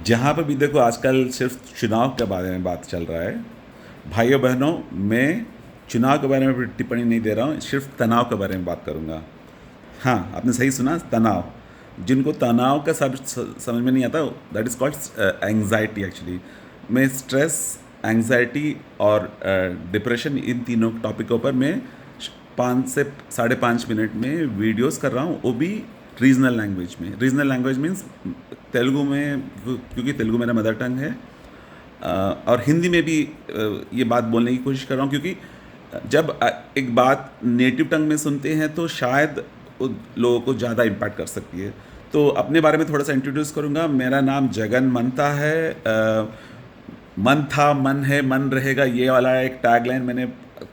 जहाँ पे भी देखो आजकल सिर्फ चुनाव के बारे में बात चल रहा है। भाइयों बहनों, मैं चुनाव के बारे में टिप्पणी नहीं दे रहा हूँ, सिर्फ तनाव के बारे में बात करूँगा। हाँ, आपने सही सुना, तनाव। जिनको तनाव का सब समझ में नहीं आता, that is called anxiety actually. मैं स्ट्रेस, एंग्जाइटी और डिप्रेशन, इन तीनों टॉपिकों पर मैं 5 से 5.5 मिनट में वीडियोस कर रहा हूँ, वो भी रीजनल लैंग्वेज में। रीजनल लैंग्वेज मीन्स तेलुगु में, क्योंकि तेलुगु मेरा मदर टंग है। और हिंदी में भी ये बात बोलने की कोशिश कर रहा हूँ, क्योंकि जब एक बात नेटिव टंग में सुनते हैं तो शायद लोगों को ज़्यादा इम्पैक्ट कर सकती है। तो अपने बारे में थोड़ा सा इंट्रोड्यूस करूँगा। मेरा नाम जगन मंता है। मन था, मन है, मन रहेगा, ये वाला एक टैगलाइन मैंने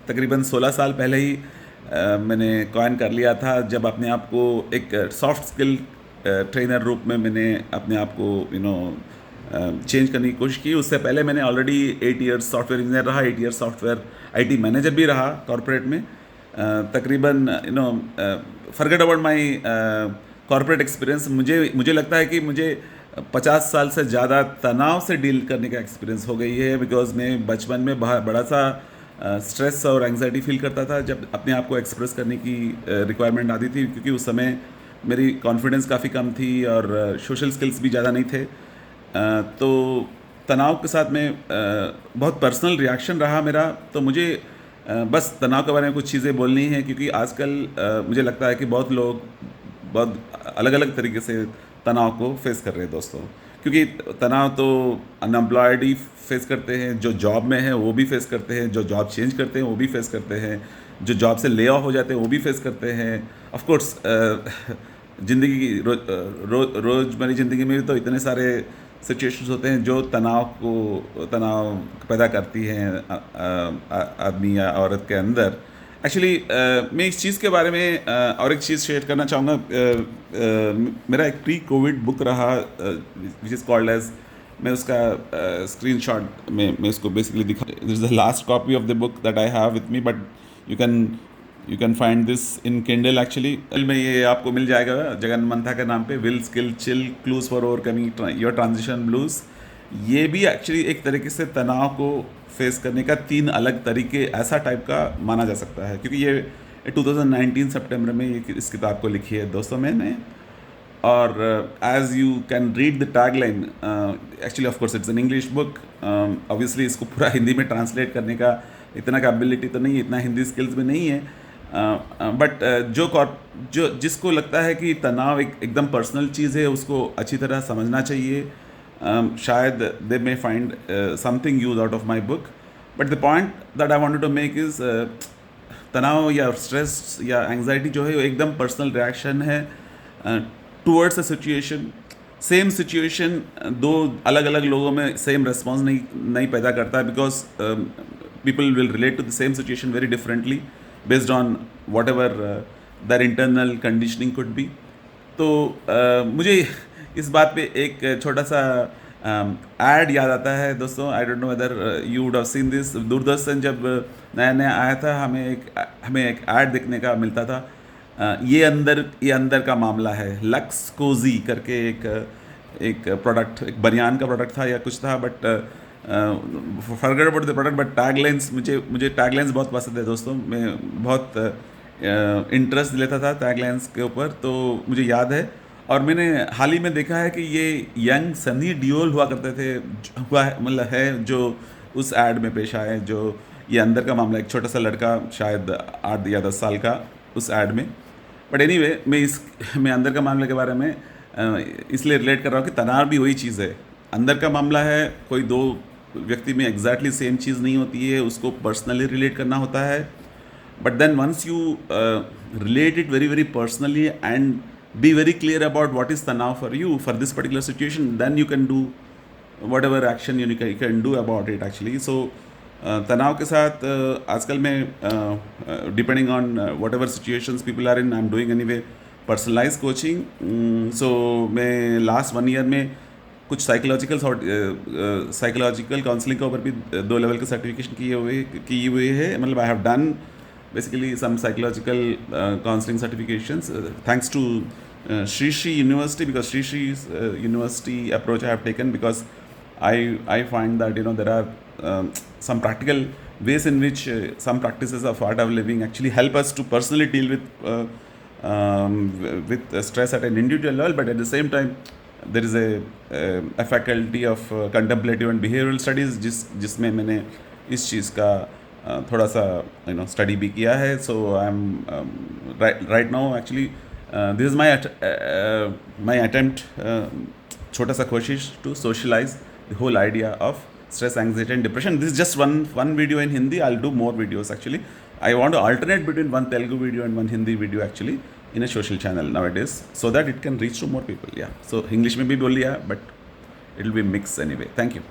तकरीबन 16 साल पहले ही मैंने कॉइन कर लिया था, जब अपने आप को एक सॉफ्ट स्किल ट्रेनर रूप में मैंने अपने आप को चेंज करने की कोशिश की। उससे पहले मैंने ऑलरेडी 8 इयर्स सॉफ्टवेयर इंजीनियर रहा, 8 इयर्स सॉफ्टवेयर आईटी मैनेजर भी रहा कॉरपोरेट में। तकरीबन forget about my corporate experience, मुझे लगता है कि मुझे 50 साल से ज़्यादा तनाव से डील करने का एक्सपीरियंस हो गई है। बिकॉज मैं बचपन में बड़ा सा स्ट्रेस और एंग्जाइटी फील करता था जब अपने आप को एक्सप्रेस करने की रिक्वायरमेंट आती थी, क्योंकि उस समय मेरी कॉन्फिडेंस काफ़ी कम थी और सोशल स्किल्स भी ज़्यादा नहीं थे। तो तनाव के साथ में बहुत पर्सनल रिएक्शन रहा मेरा। तो मुझे बस तनाव के बारे में कुछ चीज़ें बोलनी है, क्योंकि आजकल मुझे लगता है कि बहुत लोग बहुत अलग अलग तरीके से तनाव को फेस कर रहे हैं दोस्तों। क्योंकि तनाव तो अनएम्प्लॉयड ही फेस करते हैं, जो जॉब में हैं वो भी फेस करते हैं, जो जॉब चेंज करते हैं वो भी फेस करते हैं, जो जॉब से ले ऑफ हो जाते हैं वो भी फेस करते हैं। ऑफ कोर्स ज़िंदगी की रोज़मर्रा ज़िंदगी में भी तो इतने सारे सिचुएशंस होते हैं जो तनाव पैदा करती हैं आदमी या औरत के अंदर। एक्चुअली मैं इस चीज़ के बारे में और एक चीज़ शेयर करना चाहूँगा। मेरा एक प्री कोविड बुक रहा विच इज़ कॉल्ड एज, मैं उसका स्क्रीनशॉट में मैं उसको बेसिकली दिखा, this is the last copy of the book that I have with me, but you can find this in Kindle actually. में ये आपको मिल जाएगा जगन मंथा के नाम पे, will skill chill clues for overcoming your transition blues. ये भी एक्चुअली एक तरीके से तनाव को फेस करने का 3 अलग तरीके ऐसा टाइप का माना जा सकता है, क्योंकि ये 2019 सितंबर में ये इस किताब को लिखी है दोस्तों मैंने। और as you can read the tagline, actually of course it's an English book. Obviously इसको पूरा हिंदी में ट्रांसलेट करने का इतना कैपेबिलिटी तो नहीं है, इतना हिंदी स्किल्स में नहीं है। बट जो जिसको लगता है कि तनाव एकदम पर्सनल चीज़ है, उसको अच्छी तरह समझना चाहिए। शायद they may find something use out of my book. But the point that I wanted to make is, तनाव या स्ट्रेस या एंग्जाइटी जो है वो एकदम पर्सनल रिएक्शन है towards a situation. Same situation दो अलग अलग लोगों में सेम रिस्पॉन्स नहीं पैदा करता है, because people will relate to the same situation very differently based on whatever their internal conditioning could be. तो मुझे इस बात पे एक छोटा सा एड याद आता है दोस्तों। I don't know whether you would have seen this. Doordarshan जब नया नया आया था, हमें एक ऐड देखने का मिलता था। ये अंदर का मामला है, लक्स कोजी करके एक प्रोडक्ट, एक बनियान का प्रोडक्ट था या कुछ था। But forget about the product, but taglines, मुझे टैगलाइंस बहुत पसंद है दोस्तों। मैं बहुत इंटरेस्ट लेता था टैगलाइंस के ऊपर, तो मुझे याद है। और मैंने हाल ही में देखा है कि ये यंग सनी डियोल हुआ करते थे, मतलब है जो उस एड में पेश आए, जो ये अंदर का मामला, एक छोटा सा लड़का शायद 8 या 10 साल का उस एड में। बट एनीवे, मैं अंदर का मामले के बारे में इसलिए रिलेट कर रहा हूँ कि तनाव भी वही चीज़ है, अंदर का मामला है। कोई दो व्यक्ति में एग्जैक्टली सेम चीज़ नहीं होती है, उसको पर्सनली रिलेट करना होता है। But then once you relate it very very personally and be very clear about what is tanav for you for this particular situation, then you can do whatever action you can do about it actually. So तनाव के साथ आजकल मैं depending on whatever situations people are in, I am doing anyway personalise coaching. So मैं last 1 year में कुछ psychological counselling के ऊपर भी 2 लेवल के सर्टिफिकेशन किए हुए है। मतलब I have done basically some psychological counseling certifications thanks to Sri Sri University, because Sri Sri's university approach I have taken, because I find that there are some practical ways in which some practices of art of living actually help us to personally deal with stress at an individual level, but at the same time there is a faculty of contemplative and behavioral studies जिसमें मैंने इस चीज़ का थोड़ा सा study भी किया है. So I am right now actually this is my attempt, छोटा सा कोशिश to socialise the whole idea of stress, anxiety and depression. This is just one video in Hindi. I'll do more videos actually. I want to alternate between one Telugu video and one Hindi video actually in a social channel nowadays, so that it can reach to more people. Yeah, so English में भी बोल लिया, but it will be mixed anyway. Thank you.